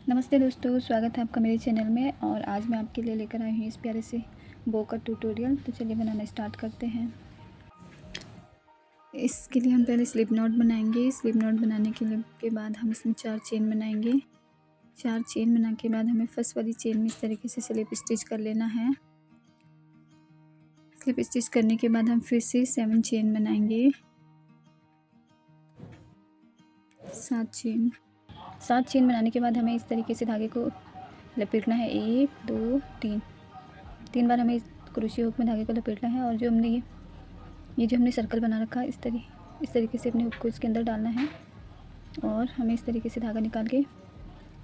नमस्ते दोस्तों, स्वागत है आपका मेरे चैनल में। और आज मैं आपके लिए लेकर आई हूँ इस प्यारे से बो का ट्यूटोरियल। तो चलिए बनाना स्टार्ट करते हैं। इसके लिए हम पहले स्लिप नॉट बनाएंगे। स्लिप नॉट बनाने के बाद हम इसमें 4 चेन बनाएंगे। 4 चेन बनाने के बाद हमें फर्स्ट वाली चेन में इस तरीके से स्लिप स्टिच कर लेना है। स्लिप स्टिच करने के बाद हम फिर से 7 चेन बनाएंगे। 7 चेन बनाने के बाद हमें इस तरीके से धागे को लपेटना है। 1 2 3 बार हमें इस क्रोशिया हुक में धागे को लपेटना है। और जो हमने ये जो हमने सर्कल बना रखा है, इस तरीके से अपने हुक को इसके अंदर डालना है। और हमें इस तरीके से धागा निकाल के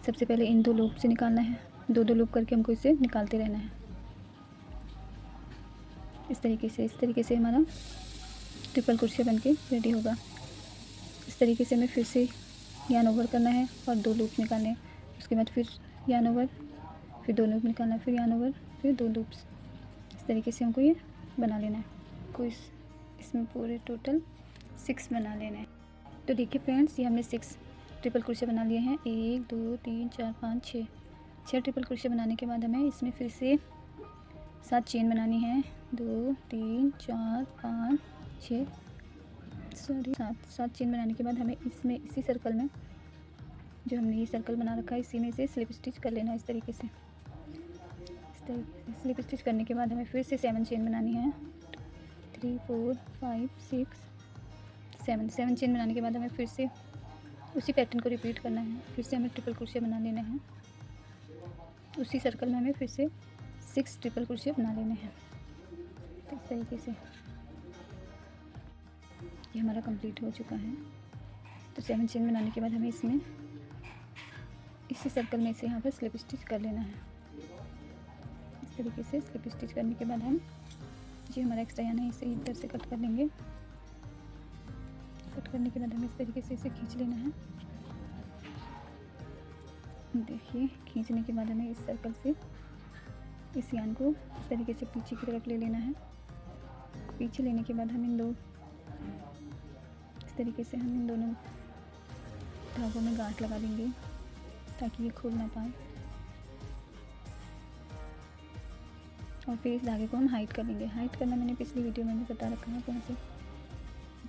सबसे पहले इन 2 लूप से निकालना है। 2 लूप करके हमको इसे निकालते रहना है। इस तरीके से हमारा ट्रिपल क्रोशिया बन के रेडी होगा। इस तरीके से हमें फिर से यार्न ओवर करना है और 2 लूप निकालने हैं। उसके बाद फिर यार्न ओवर, फिर 2 लूप निकालना है, फिर यार्न ओवर, फिर 2 लूप्स। इस तरीके से हमको ये बना लेना है। इसमें पूरे टोटल 6 बना लेना है। तो देखिए फ्रेंड्स, ये हमने 6 ट्रिपल क्रोशिया बना लिए हैं। 1 2 3 4 5 6 ट्रिपल क्रोशिया बनाने के बाद हमें इसमें फिर से 7 चेन बनानी है। 2 3 4 5 6 7 चेन बनाने के बाद हमें इसमें इसी सर्कल में, जो हमने ये सर्कल बना रखा है, इसी में से स्लिप स्टिच कर लेना है। इस तरीके से स्लिप स्टिच करने के बाद हमें फिर से 7 चेन बनानी है। 3 4 5 6 7 चेन बनाने के बाद हमें फिर से उसी पैटर्न को रिपीट करना है। फिर से हमें ट्रिपल क्रोशिया बना लेना है। उसी सर्कल में हमें फिर से 6 ट्रिपल क्रोशिया बना लेने हैं। तो इस तरीके से ये हमारा कंप्लीट हो चुका है। तो 7 चेन बनाने के बाद हमें इसमें इसी सर्कल में से यहाँ पर स्लिप स्टिच कर लेना है। इस तरीके से स्लिप स्टिच करने के बाद हम जो हमारा एक्स्ट्रा यार्न है इसे इधर से कट कर लेंगे। कट करने के बाद हमें इस तरीके से इसे खींच लेना है। देखिए, खींचने के बाद हमें इस सर्कल से इस यार्न को इस तरीके से पीछे की तरफ ले लेना है। पीछे लेने के बाद हम इस तरीके से हम इन दोनों धागों में गांठ लगा देंगे ताकि ये खुल ना पाए। और फिर इस धागे को हम हाइट कर लेंगे। हाइट करना मैंने पिछली वीडियो में भी बता रखा है, तो वहाँ से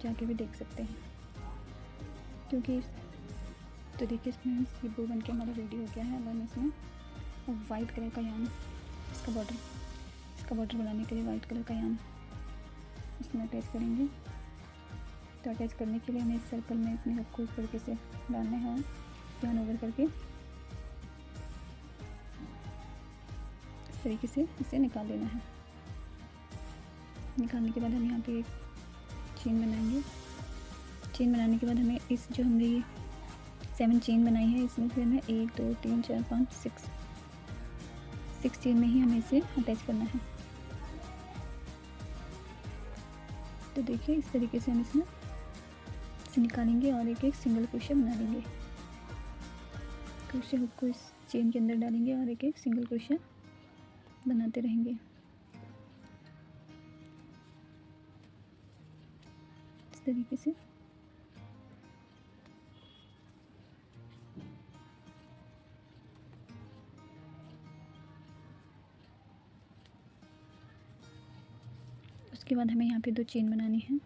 जाके भी देख सकते हैं। तो देखिए फ्रेंड्स, ये बो बन के हमारा रेडी हो गया है। अब हम इसमें वाइट कलर का यार्न, इसका बॉर्डर बनाने के लिए वाइट कलर का यार्न इसमें अटैच करेंगे। तो अटैच करने के लिए हमें इस सर्कल में अपने हुक को इस तरीके से डालना है और यार्न ओवर करके इस तरीके से इसे निकाल लेना है। निकालने के बाद हम यहाँ पे एक चेन बनाएंगे। चेन बनाने के बाद हमें इस जो हमने ये 7 चेन बनाई है, इसमें फिर हमें 1 2 3 4 5 6 चेन में ही हमें इसे अटैच करना है। तो देखिए, इस तरीके से हम इसमें इसे निकालेंगे और एक सिंगल क्रोशिया बना लेंगे। क्रोशिया हुक को इस चेन के अंदर डालेंगे और एक सिंगल क्रोशिया बनाते रहेंगे। इस तरीके से उसके बाद हमें यहाँ पे 2 चेन बनानी है।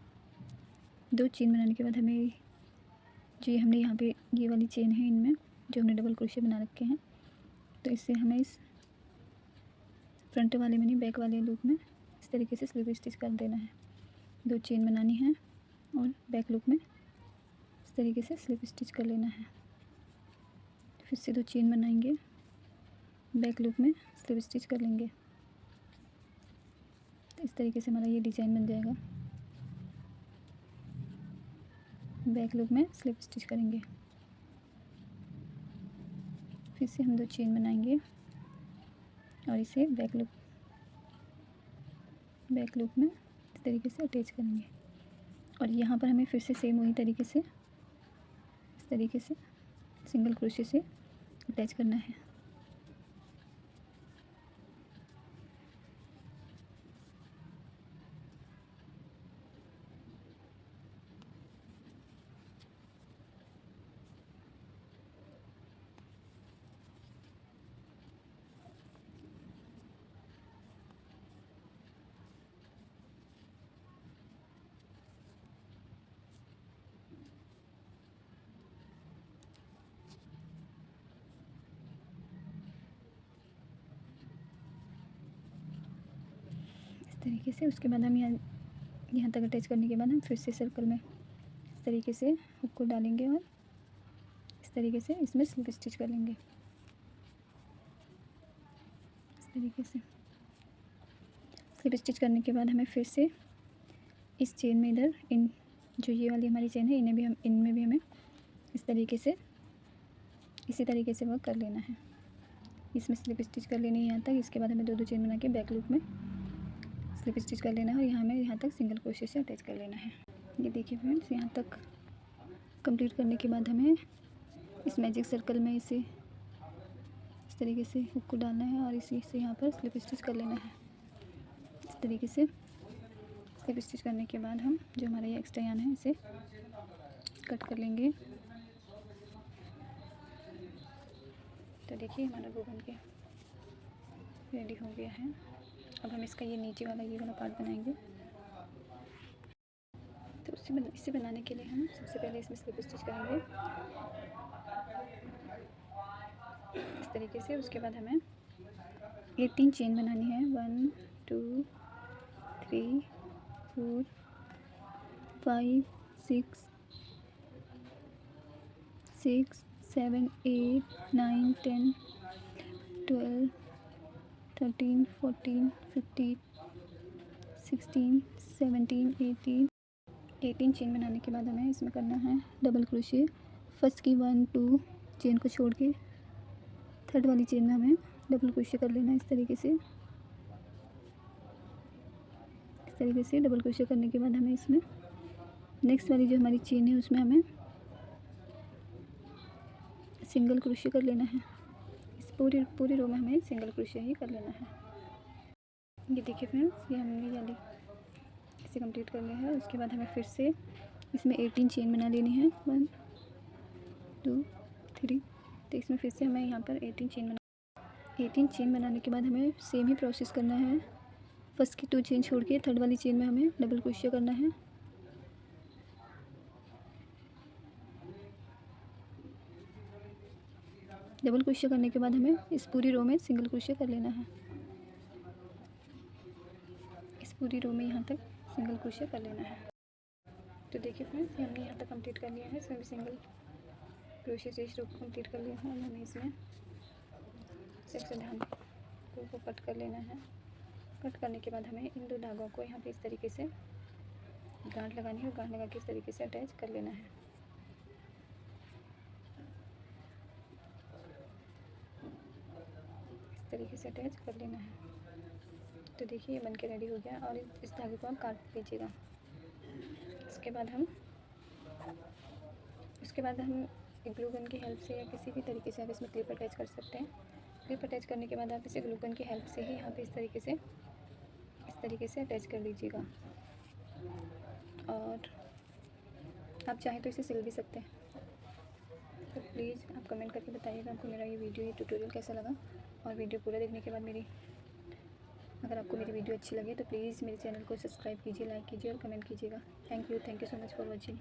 2 चेन बनाने के बाद हमें जो ये हमने यहाँ पे ये वाली चेन है, इनमें जो हमने डबल क्रोशिया बना रखे हैं, तो इससे हमें इस फ्रंट वाले में नहीं, बैक वाले लूप में इस तरीके से स्लिप स्टिच कर देना है। 2 चेन बनानी है और बैक लूप में इस तरीके से स्लिप स्टिच कर लेना है। फिर से 2 चेन बनाएंगे, बैक लूप में स्लिप स्टिच कर लेंगे। तो इस तरीके से हमारा ये डिज़ाइन बन जाएगा। बैक लूप में स्लिप स्टिच करेंगे। फिर से हम 2 चेन बनाएंगे और इसे बैक लूप में इस तरीके से अटैच करेंगे। और यहाँ पर हमें फिर से सेम वही तरीके से इस तरीके से सिंगल क्रोशिया से अटैच करना है। तरीके से। उसके बाद हम यहाँ तक अटैच करने के बाद हम फिर से सर्कल में इस तरीके से हुक को डालेंगे और इस तरीके से इसमें स्लिप स्टिच कर लेंगे। इस तरीके से स्लिप स्टिच करने के बाद हमें फिर से इस चेन में इधर इन जो ये वाली हमारी चेन है इनमें भी हमें इस तरीके से इसी तरीके से वर्क कर लेना है। इसमें स्लिप स्टिच कर लेनी है यहाँ तक। इसके बाद हमें 2 चेन बना के बैक लूप में स्लिप स्टिच कर लेना है और यहाँ तक सिंगल क्रोशे से अटैच कर लेना है। ये देखिए फ्रेंड्स, यहाँ तक कंप्लीट करने के बाद हमें इस मैजिक सर्कल में इसे इस तरीके से हुक को डालना है और इसी से यहाँ पर स्लिप स्टिच कर लेना है। इस तरीके से स्लिप स्टिच करने के बाद हम जो हमारा ये एक्स्ट्रा यार्न है इसे कट कर लेंगे। तो देखिए हमारा वो बन के रेडी हो गया है। अब हम इसका ये नीचे वाला ये वाला पार्ट बनाएंगे। तो इसे बनाने के लिए हम सबसे पहले इसमें स्लिप स्टिच करेंगे इस तरीके से। उसके बाद हमें 18 चेन बनानी है। 1 2 3 4 5 6 6 7 8 9 10 12 13 14 15 16 17 18 चेन बनाने के बाद हमें इसमें करना है डबल क्रोशे। फर्स्ट की 1 2 चेन को छोड़ के थर्ड वाली चेन में हमें डबल क्रोशे कर लेना है। इस तरीके से डबल क्रोशे करने के बाद हमें इसमें नेक्स्ट वाली जो हमारी चेन है उसमें हमें सिंगल क्रोशे कर लेना है। इस पूरी रो में हमें सिंगल क्रोशे ही कर लेना है। ये देखिए फ्रेंड्स, ये हमने वाली इसे कंप्लीट कर लिया है। उसके बाद हमें फिर से इसमें 18 चेन बना लेनी है। 1 2 3। तो इसमें फिर से हमें यहाँ पर 18 चेन बनाने के बाद हमें सेम ही प्रोसेस करना है। फर्स्ट की 2 चेन छोड़ के थर्ड वाली चेन में हमें डबल क्रोशे करना है। डबल क्रोशे करने के बाद हमें इस पूरी रो में सिंगल क्रोशे कर लेना है। इस पूरी रो में यहाँ तक सिंगल क्रोशे कर लेना है। तो देखिए फ्रेंड्स, ये हमने यहाँ तक कंप्लीट कर लिया है। इसमें भी सिंगल क्रोशे से इस रो को कंप्लीट कर लिया है। और हमें इसमें सबसे धागे को कट कर लेना है। कट करने के बाद हमें इन 2 धागों को यहाँ पे इस तरीके से गांठ लगानी है और गांठ लगा के इस तरीके से अटैच कर लेना है। इस तरीके से अटैच कर लेना है। तो देखिए ये बनके रेडी हो गया और इस धागे को आप काट लीजिएगा। उसके बाद हम ग्लू गन की हेल्प से या किसी भी तरीके से आप इसमें क्लिप अटैच कर सकते हैं। क्लिप अटैच करने के बाद आप इसे ग्लू गन की हेल्प से ही यहाँ पे इस तरीके से अटैच कर लीजिएगा। और आप चाहें तो इसे सिल भी सकते हैं। तो प्लीज़ आप कमेंट करके बताइएगा आपको मेरा ये ट्यूटोरियल कैसा लगा। और वीडियो पूरा देखने के बाद अगर आपको मेरी वीडियो अच्छी लगे तो प्लीज़ मेरे चैनल को सब्सक्राइब कीजिए, लाइक कीजिए और कमेंट कीजिएगा। Thank you so much for watching.